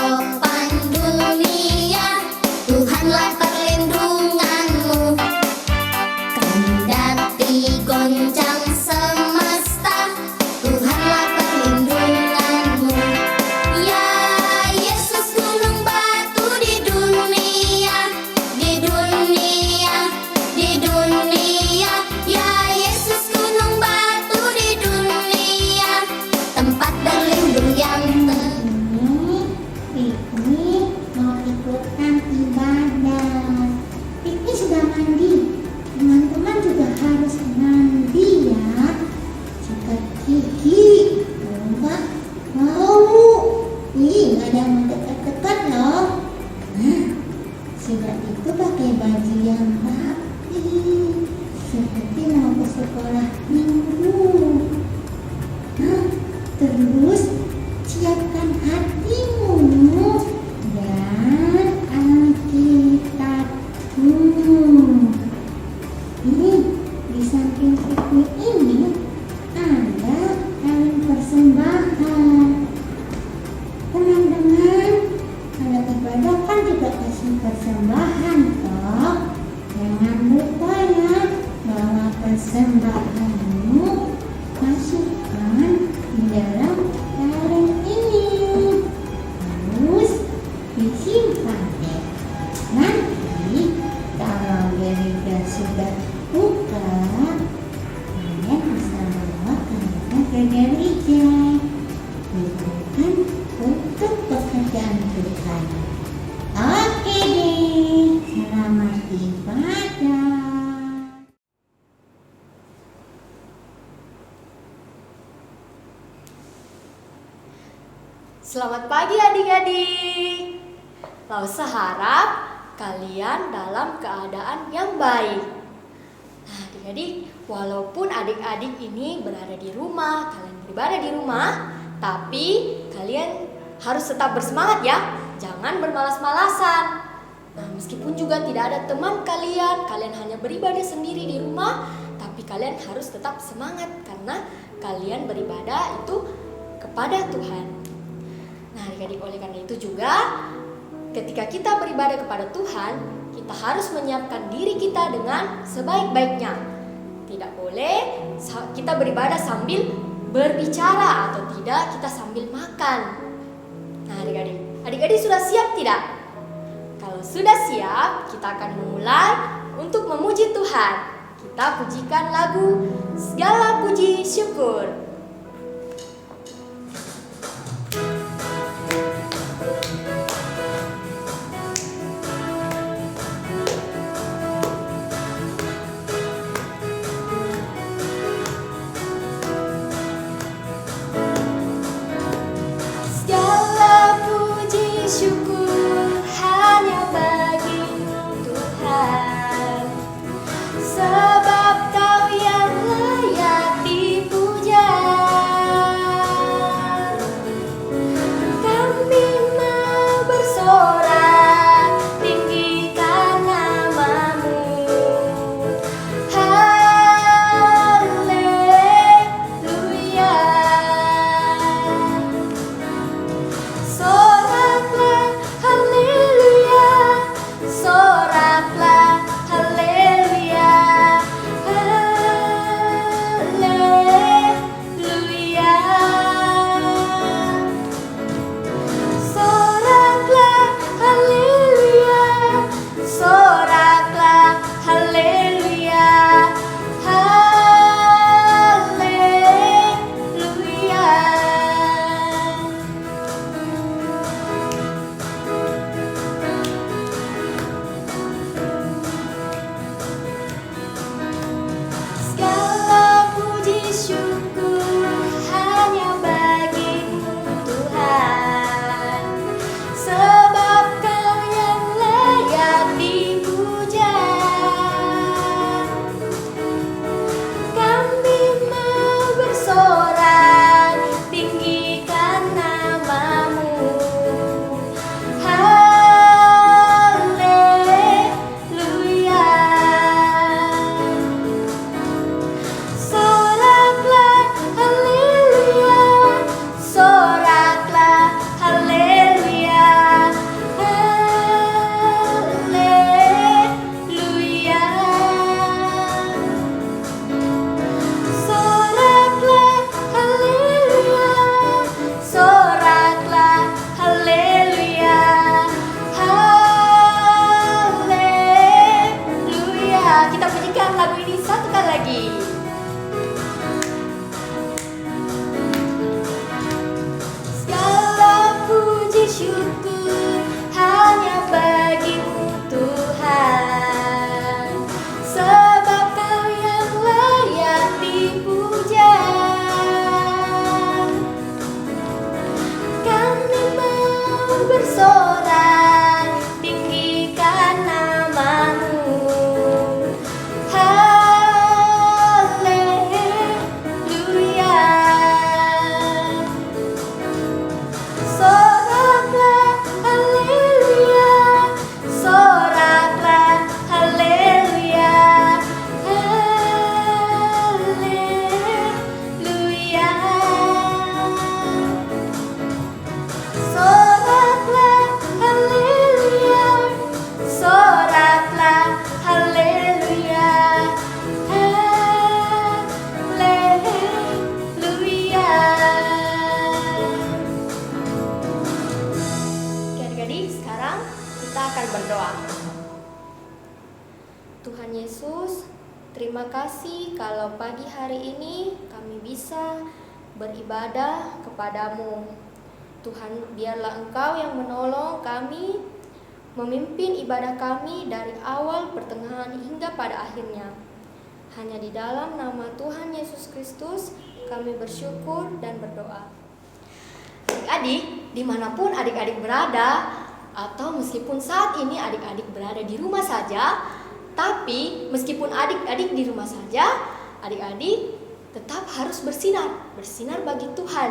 topan dunia, Tuhanlah perlindunganmu. Kendati goncang semesta, Tuhanlah perlindunganmu. Ya Yesus gunung batu di dunia, di dunia, di dunia. Ya Yesus gunung batu di dunia, tempat berlindung yang Piknik mau ikutan ibadah. Piknik sudah mandi. Teman-teman juga harus mandi ya. Sikat gigi. Enggak mau. Nggak ada yang mendekat-dekat loh. Nah, sudah itu pakai baju yang rapi. Seperti mau ke sekolah minggu. Nah, terus siapkan hatimu dan Alkitabmu. Ini di samping piknik ini ada kaleng persembahan. Teman-teman, kalau ibadah kan juga kasih persembahan toh. Jangan lupa ya, bawa persembahanmu, masukkan di dalam kaleng ini, terus disimpan deh. Nanti kalau gereja sudah buka, kalian bisa bawa kalengnya ke gereja. Itu kan untuk pekerjaan Tuhan. Oke deh, selamat ibadah. Selamat pagi adik-adik. Lausa harap kalian dalam keadaan yang baik. Nah adik-adik, walaupun adik-adik ini berada di rumah, kalian beribadah di rumah, tapi kalian harus tetap bersemangat ya. Jangan bermalas-malasan. Nah meskipun juga tidak ada teman kalian hanya beribadah sendiri di rumah, tapi kalian harus tetap semangat karena kalian beribadah itu kepada Tuhan. Nah adik-adik, oleh karena itu juga ketika kita beribadah kepada Tuhan, kita harus menyiapkan diri kita dengan sebaik-baiknya. Tidak boleh kita beribadah sambil berbicara atau tidak kita sambil makan. Nah adik-adik sudah siap tidak? Kalau sudah siap, kita akan memulai untuk memuji Tuhan. Kita pujikan lagu Segala Puji Syukur. syukur hanya bagi-Mu Tuhan, sebab Kau yang layak dipuja. Terima kasih kalau pagi hari ini kami bisa beribadah kepadamu. Tuhan, biarlah Engkau yang menolong kami memimpin ibadah kami dari awal, pertengahan, hingga pada akhirnya. Hanya di dalam nama Tuhan Yesus Kristus kami bersyukur dan berdoa. Adik-adik, dimanapun adik-adik berada, atau meskipun saat ini adik-adik berada di rumah saja, tapi meskipun adik-adik di rumah saja, adik-adik tetap harus bersinar bagi Tuhan.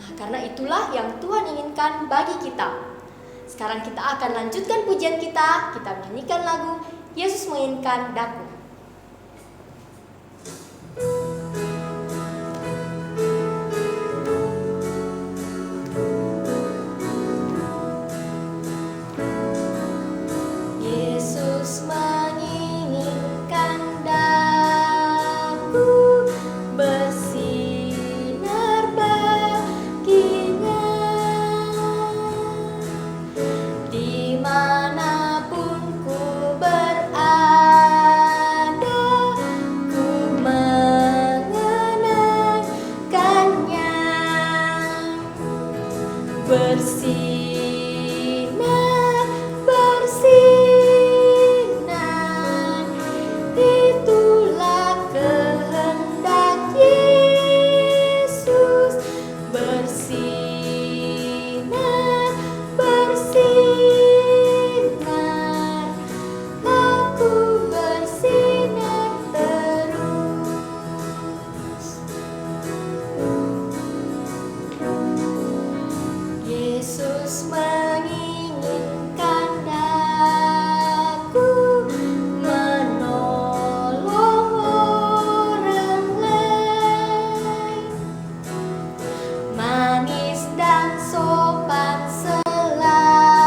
Nah, karena itulah yang Tuhan inginkan bagi kita. Sekarang kita akan lanjutkan pujian kita menyanyikan lagu Yesus Menginginkan Daku. Yesus menginginkan daku bersinar baginya, dimanapun ku berada, ku mengenangkannya. Bersinar, bersinar, itulah kehendak Yesus. Bersinar, bersinar, aku bersinar terus. Yesus menginginkan daku menolong orang lain, manis dan sopan selalu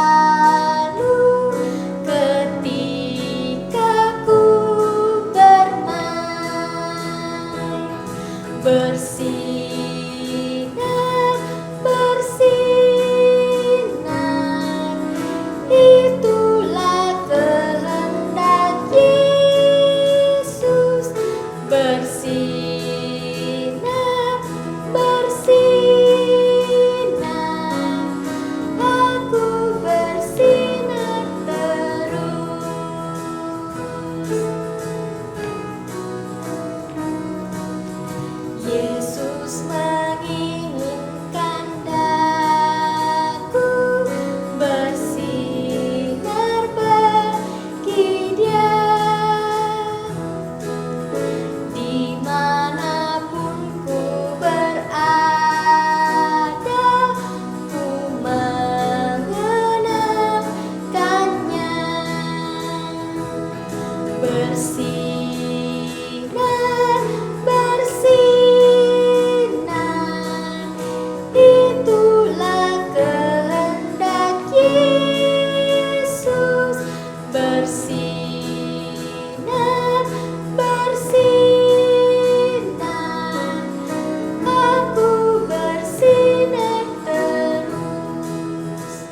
ketika ku bermain. Bersinar, bersinar, itulah kehendak Yesus. Bersinar, bersinar, aku bersinar terus. Yesus menginginkan daku bersinar bagi Dia, dimanapun ku berada, ku mengenangkannya. Bersinar, bersinar, itulah kehendak Yesus. Bersinar, bersinar, aku bersinar terus.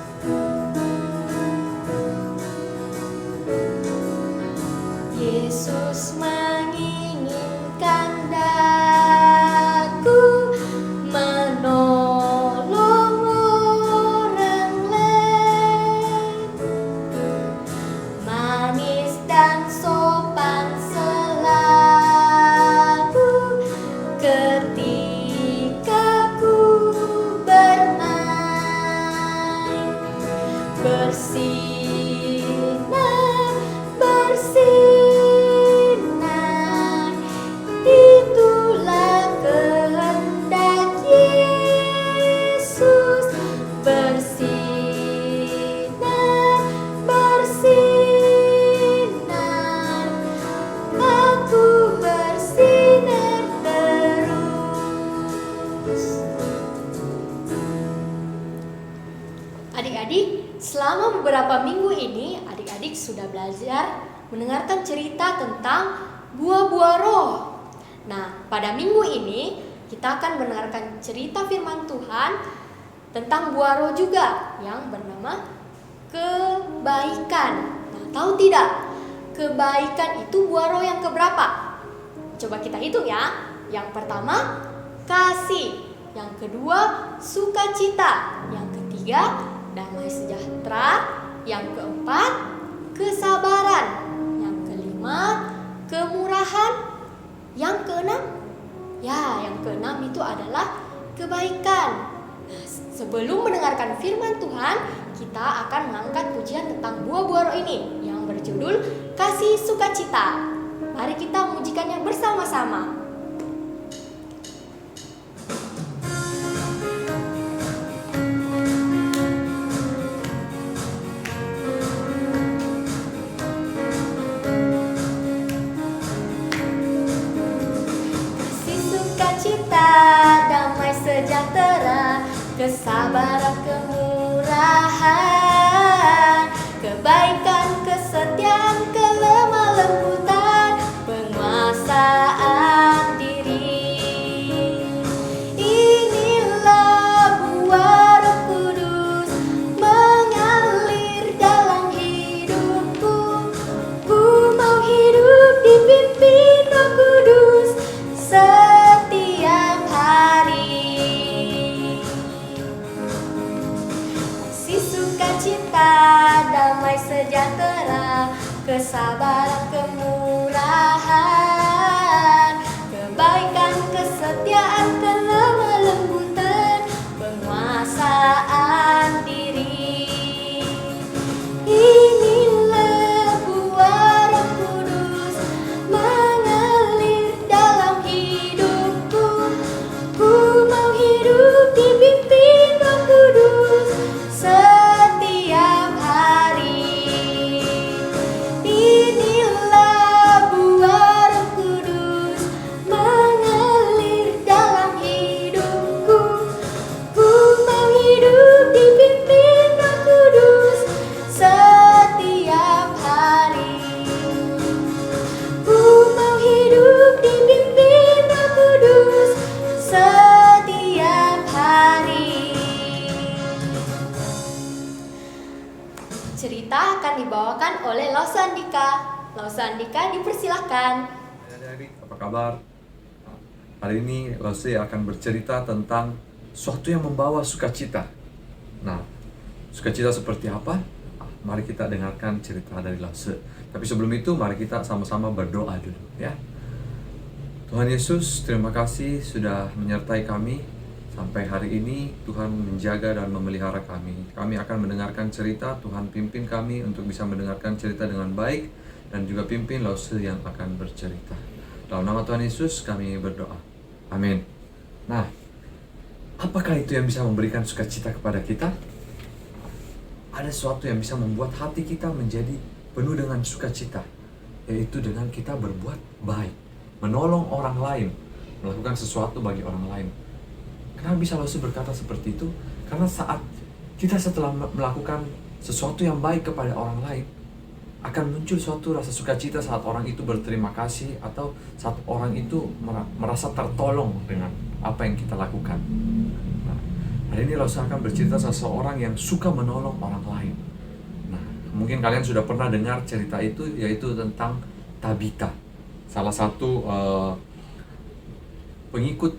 Yesus menginginkan daku menolong orang lain, manis dan sopan selalu ketika ku bermain. Bersinar, bersinar, itulah kehendak Yesus. Bersinar, bersinar, aku bersinar terus. Adik-adik, selama beberapa minggu ini adik-adik sudah belajar mendengarkan cerita tentang buah-buah roh. Nah, pada minggu ini kita akan mendengarkan cerita firman Tuhan tentang buah roh juga yang bernama kebaikan. Nah, tahu tidak? Kebaikan itu buah roh yang keberapa? Coba kita hitung ya. Yang pertama, kasih. Yang kedua, sukacita. Yang ketiga, damai sejahtera. Yang keempat, kesabaran. Yang kelima, kemurahan. Yang keenam, yang keenam itu adalah kebaikan. Nah, sebelum mendengarkan firman Tuhan, kita akan mengangkat pujian tentang buah-buah roh ini yang berjudul Kasih Sukacita. Mari kita memujikannya bersama-sama. Kasih sukacita, damai sejahtera, kesabaran, kemurahan, kebaikan, kesetiaan, kelemah lembutan, penguasaan diri. Inilah buah Roh Kudus mengalir dalam hidupku. Ku mau hidup dipimpin Roh Kudus setiap hari. Kasih sukacita, damai sejahtera, kesabaran, kemurahan, kebaikan, kesetiaan, kelemah lembutan, penguasaan diri. Inilah buah Roh Kudus mengalir dalam hidupku. Ku mau hidup dipimpin Roh Kudus setiap hari. Inilah buah Roh Kudus mengalir dalam hidupku. Ku mau hidup dipimpin Roh Kudus setiap hari. Ku mau hidup dipimpin Roh Kudus setiap hari. Cerita akan dibawakan oleh Lause Andika. Lause Andika, dipersilahkan. Adik-adik, apa kabar? Hari ini Lause akan bercerita tentang sesuatu yang membawa sukacita. Nah, sukacita seperti apa? Mari kita dengarkan cerita dari Lause. Tapi sebelum itu, mari kita sama-sama berdoa dulu ya. Tuhan Yesus, terima kasih sudah menyertai kami sampai hari ini. Tuhan menjaga dan memelihara kami. Kami akan mendengarkan cerita, Tuhan pimpin kami untuk bisa mendengarkan cerita dengan baik, dan juga pimpin Lause yang akan bercerita. Dalam nama Tuhan Yesus kami berdoa. Amin. Nah, apakah itu yang bisa memberikan sukacita kepada kita? Ada sesuatu yang bisa membuat hati kita menjadi penuh dengan sukacita, yaitu dengan kita berbuat baik, menolong orang lain, melakukan sesuatu bagi orang lain. Kenapa bisa Lause berkata seperti itu? Karena saat kita setelah melakukan sesuatu yang baik kepada orang lain, akan muncul suatu rasa sukacita saat orang itu berterima kasih, atau saat orang itu merasa tertolong dengan apa yang kita lakukan. Nah, hari ini Lause akan bercerita seseorang yang suka menolong orang lain. Nah, mungkin kalian sudah pernah dengar cerita itu, yaitu tentang Tabita, salah satu pengikut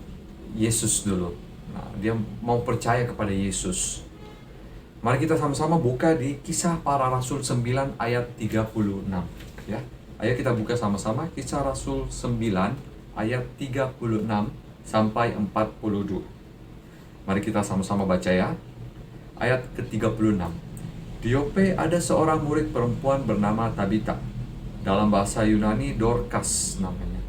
Yesus dulu. Nah, dia mau percaya kepada Yesus. Mari kita sama-sama buka di Kisah Para Rasul 9 ayat 36 ya. Ayo kita buka sama-sama Kisah Rasul 9 ayat 36 sampai 42. Mari kita sama-sama baca ya. Ayat ke-36. Di Yope ada seorang murid perempuan bernama Tabita. Dalam bahasa Yunani Dorcas namanya.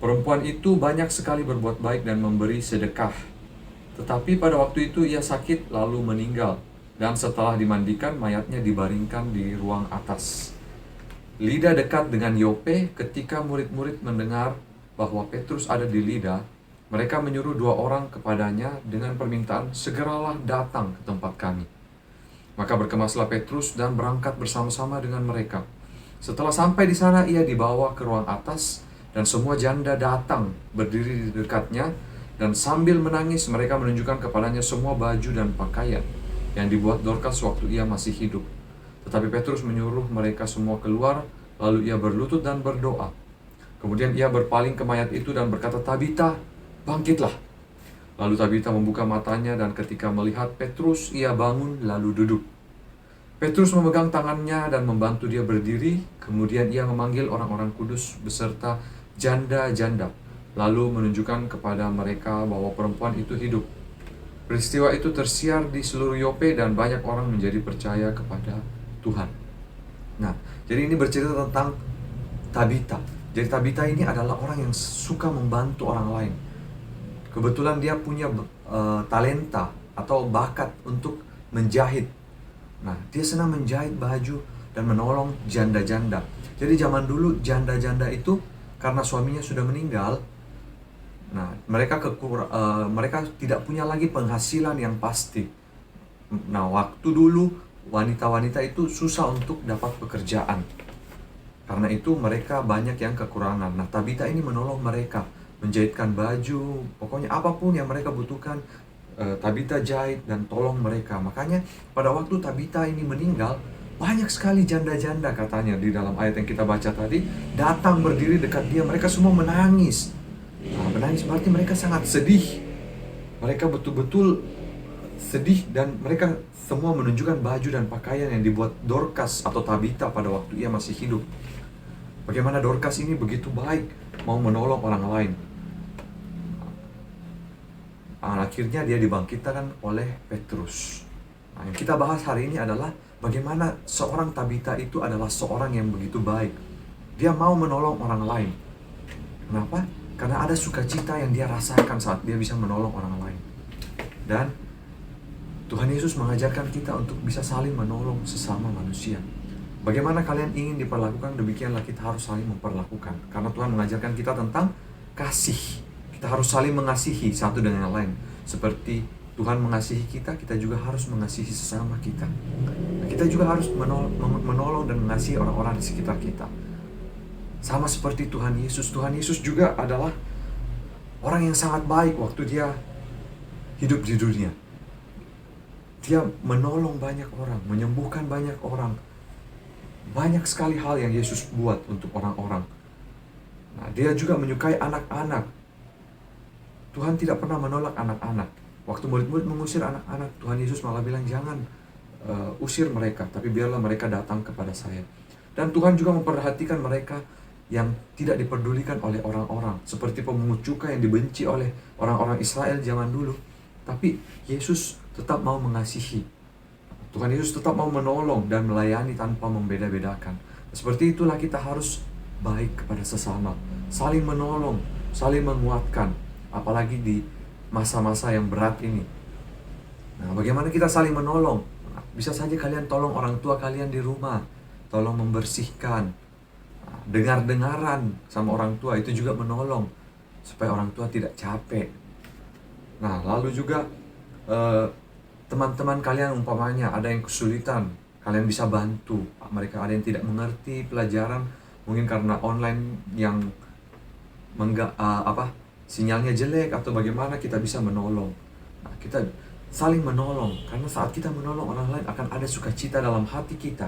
Perempuan itu banyak sekali berbuat baik dan memberi sedekah. Tetapi pada waktu itu ia sakit lalu meninggal, dan setelah dimandikan mayatnya dibaringkan di ruang atas. Lida dekat dengan Yope. Ketika murid-murid mendengar bahwa Petrus ada di Lida, mereka menyuruh 2 orang kepadanya dengan permintaan, segeralah datang ke tempat kami. Maka berkemaslah Petrus dan berangkat bersama-sama dengan mereka. Setelah sampai di sana ia dibawa ke ruang atas, dan semua janda datang berdiri di dekatnya. Dan sambil menangis mereka menunjukkan kepadanya semua baju dan pakaian yang dibuat Dorcas waktu ia masih hidup. Tetapi Petrus menyuruh mereka semua keluar, lalu ia berlutut dan berdoa. Kemudian ia berpaling ke mayat itu dan berkata, "Tabita, bangkitlah." Lalu Tabita membuka matanya dan ketika melihat Petrus, ia bangun lalu duduk. Petrus memegang tangannya dan membantu dia berdiri. Kemudian ia memanggil orang-orang kudus beserta janda-janda, lalu menunjukkan kepada mereka bahwa perempuan itu hidup. Peristiwa itu tersiar di seluruh Yope dan banyak orang menjadi percaya kepada Tuhan. Nah, jadi ini bercerita tentang Tabita. Jadi Tabita ini adalah orang yang suka membantu orang lain. Kebetulan dia punya talenta atau bakat untuk menjahit. Nah, dia senang menjahit baju dan menolong janda-janda. Jadi zaman dulu janda-janda itu karena suaminya sudah meninggal, nah mereka tidak punya lagi penghasilan yang pasti. Nah, waktu dulu wanita-wanita itu susah untuk dapat pekerjaan. Karena itu mereka banyak yang kekurangan. Nah, Tabita ini menolong mereka, menjahitkan baju, pokoknya apapun yang mereka butuhkan, Tabita jahit dan tolong mereka. Makanya pada waktu Tabita ini meninggal, banyak sekali janda-janda katanya di dalam ayat yang kita baca tadi, datang berdiri dekat dia, mereka semua menangis. Nah, menangis berarti mereka sangat sedih. Mereka betul-betul sedih dan mereka semua menunjukkan baju dan pakaian yang dibuat Dorcas atau Tabita pada waktu ia masih hidup. Bagaimana Dorcas ini begitu baik, mau menolong orang lain. Akhirnya dia dibangkitkan oleh Petrus. Nah, yang kita bahas hari ini adalah bagaimana seorang Tabita itu adalah seorang yang begitu baik. Dia mau menolong orang lain. Kenapa? Karena ada sukacita yang dia rasakan saat dia bisa menolong orang lain. Dan Tuhan Yesus mengajarkan kita untuk bisa saling menolong sesama manusia. Bagaimana kalian ingin diperlakukan, demikianlah kita harus saling memperlakukan. Karena Tuhan mengajarkan kita tentang kasih. Kita harus saling mengasihi satu dengan yang lain. Seperti Tuhan mengasihi kita, kita juga harus mengasihi sesama kita. Kita juga harus menolong dan mengasihi orang-orang di sekitar kita. Sama seperti Tuhan Yesus. Tuhan Yesus juga adalah orang yang sangat baik waktu dia hidup di dunia. Dia menolong banyak orang, menyembuhkan banyak orang. Banyak sekali hal yang Yesus buat untuk orang-orang. Nah, dia juga menyukai anak-anak. Tuhan tidak pernah menolak anak-anak. Waktu murid-murid mengusir anak-anak, Tuhan Yesus malah bilang, "Jangan usir mereka, tapi biarlah mereka datang kepada saya." Dan Tuhan juga memperhatikan mereka yang tidak diperdulikan oleh orang-orang. Seperti pemungut cukai yang dibenci oleh orang-orang Israel zaman dulu. Tapi Yesus tetap mau mengasihi. Tuhan Yesus tetap mau menolong dan melayani tanpa membeda-bedakan. Seperti itulah kita harus baik kepada sesama. Saling menolong, saling menguatkan. Apalagi di masa-masa yang berat ini. Nah, bagaimana kita saling menolong? Nah, bisa saja kalian tolong orang tua kalian di rumah. Tolong membersihkan. Nah, dengar-dengaran sama orang tua itu juga menolong. Supaya orang tua tidak capek. Nah, lalu juga teman-teman kalian umpamanya ada yang kesulitan, kalian bisa bantu. Mereka ada yang tidak mengerti pelajaran, mungkin karena online yang sinyalnya jelek atau bagaimana, kita bisa menolong. Nah, kita saling menolong, karena saat kita menolong orang lain akan ada sukacita dalam hati kita.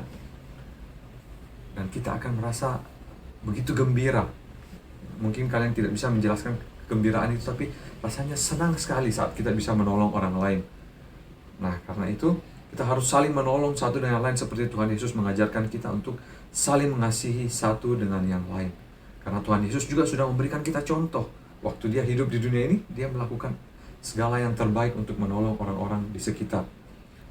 Dan kita akan merasa begitu gembira. Mungkin kalian tidak bisa menjelaskan kegembiraan itu, tapi rasanya senang sekali saat kita bisa menolong orang lain. Nah, karena itu kita harus saling menolong satu dengan yang lain seperti Tuhan Yesus mengajarkan kita untuk saling mengasihi satu dengan yang lain. Karena Tuhan Yesus juga sudah memberikan kita contoh. Waktu dia hidup di dunia ini, dia melakukan segala yang terbaik untuk menolong orang-orang di sekitar.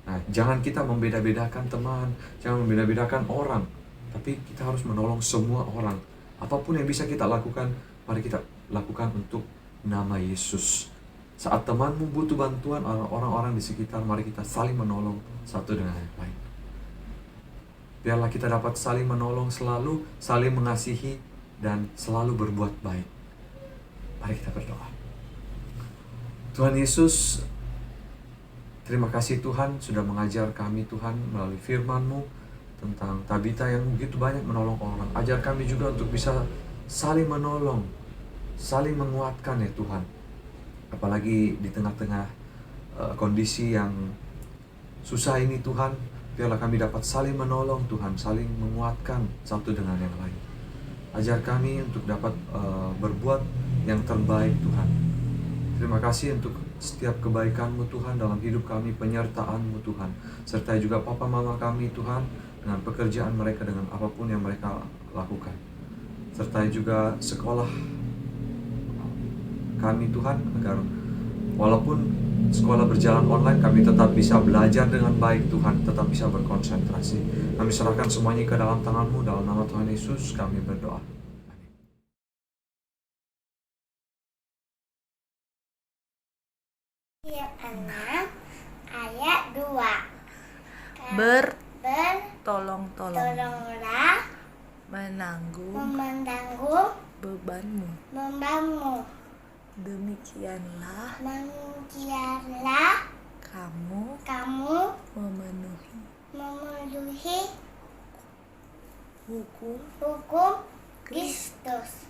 Nah, jangan kita membeda-bedakan teman, jangan membeda-bedakan orang. Tapi kita harus menolong semua orang. Apapun yang bisa kita lakukan, mari kita lakukan untuk nama Yesus. Saat temanmu butuh bantuan orang-orang di sekitar, mari kita saling menolong satu dengan yang lain. Biarlah kita dapat saling menolong selalu, saling mengasihi, dan selalu berbuat baik. Mari kita berdoa. Tuhan Yesus, terima kasih Tuhan sudah mengajar kami Tuhan melalui firman-Mu tentang Tabita yang begitu banyak menolong orang. Ajar kami juga untuk bisa saling menolong, saling menguatkan ya Tuhan. Apalagi di tengah-tengah kondisi yang susah ini Tuhan, biarlah kami dapat saling menolong Tuhan, saling menguatkan satu dengan yang lain. Ajar kami untuk dapat berbuat yang terbaik Tuhan. Terima kasih untuk setiap kebaikan-Mu Tuhan dalam hidup kami, penyertaan-Mu Tuhan. Sertai juga papa mama kami Tuhan dengan pekerjaan mereka, dengan apapun yang mereka lakukan. Sertai juga sekolah kami Tuhan, agar walaupun sekolah berjalan online, kami tetap bisa belajar dengan baik Tuhan, tetap bisa berkonsentrasi. Kami serahkan semuanya ke dalam tangan-Mu, dalam nama Tuhan Yesus kami berdoa. Ayat 6 ayat 2. Bertolong-tolong Tolonglah menanggung menanggung bebanmu. bebanmu. Demikianlah kamu memenuhi hukum hukum Kristus.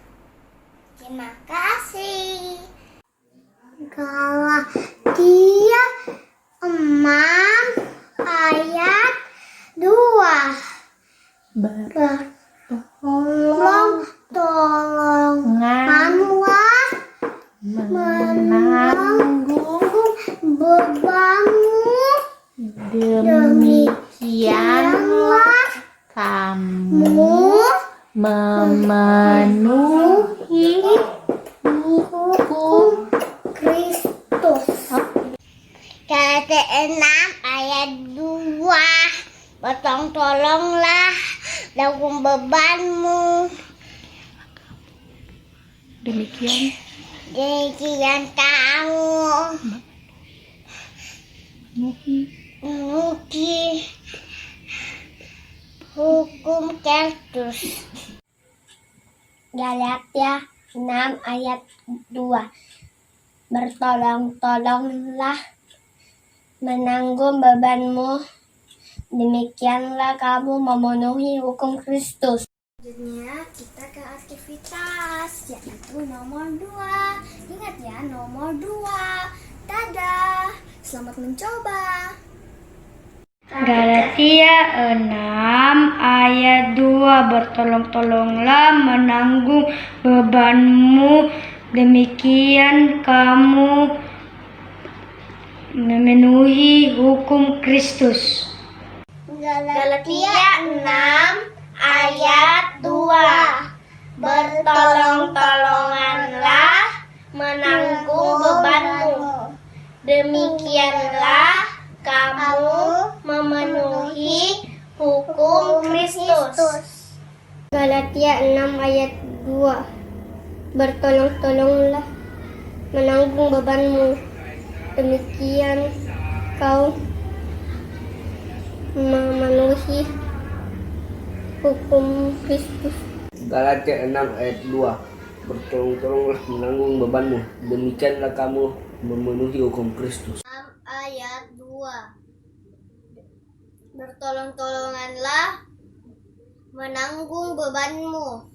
Terima kasih. Galatia 6 ayat 2. Tolonglah menanggung bebanmu. Demikianlah kamu memenuhi hukum Kristus. Galatia 6 ayat 2. Tolonglah menanggung bebanmu. Demikian kamu memenuhi hukum Kristus. Galatia 6 ayat 2. Bertolong-tolonglah menanggung bebanmu. Demikianlah kamu memenuhi hukum Kristus. Selanjutnya kita ke aktivitas, yaitu nomor 2. Ingat ya, nomor 2. Dadah, selamat mencoba. Galatia 6 ayat 2. Bertolong-tolonglah menanggung bebanmu, demikian kamu memenuhi hukum Kristus. Galatia 6 ayat 2. Bertolong-tolonganlah menanggung bebanmu. Demikianlah kamu memenuhi hukum Kristus. Galatia 6 ayat 2. Bertolong-tolonglah menanggung bebanmu. Demikian kau memenuhi hukum Kristus. Galatia 6 ayat 2. Bertolong-tolonglah menanggung bebanmu. Demikianlah kamu memenuhi hukum Kristus. 6 ayat 2. Bertolong-tolonganlah menanggung bebanmu.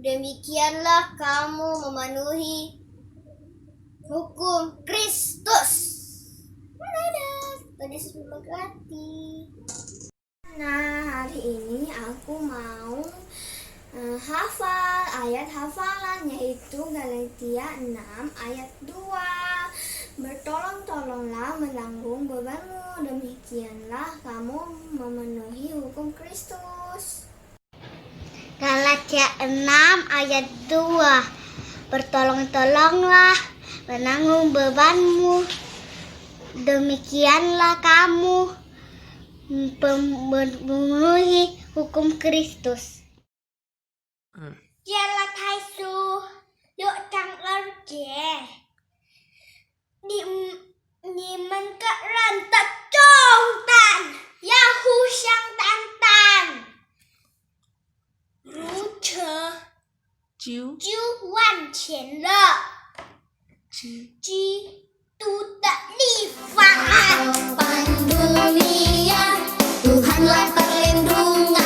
Demikianlah kamu memenuhi hukum Kristus. Pada sebelum berarti. Nah, hari ini aku mau hafal ayat hafalan, yaitu Galatia 6 ayat 2. Bertolong-tolonglah menanggung bebanmu, demikianlah kamu memenuhi hukum Kristus. Galatia 6 ayat 2. Bertolong-tolonglah menanggung bebanmu, demikianlah kamu memenuhi hukum Kristus. Gia là thai su lựa trăng ơn kìa. Niệm mình cất rần tật trông tàn. Yahoo sang tan tan. Rú chờ. Chú hoàn triển lợ. Chi tu tak lipat. Dunia Tuhanlah perlindungan.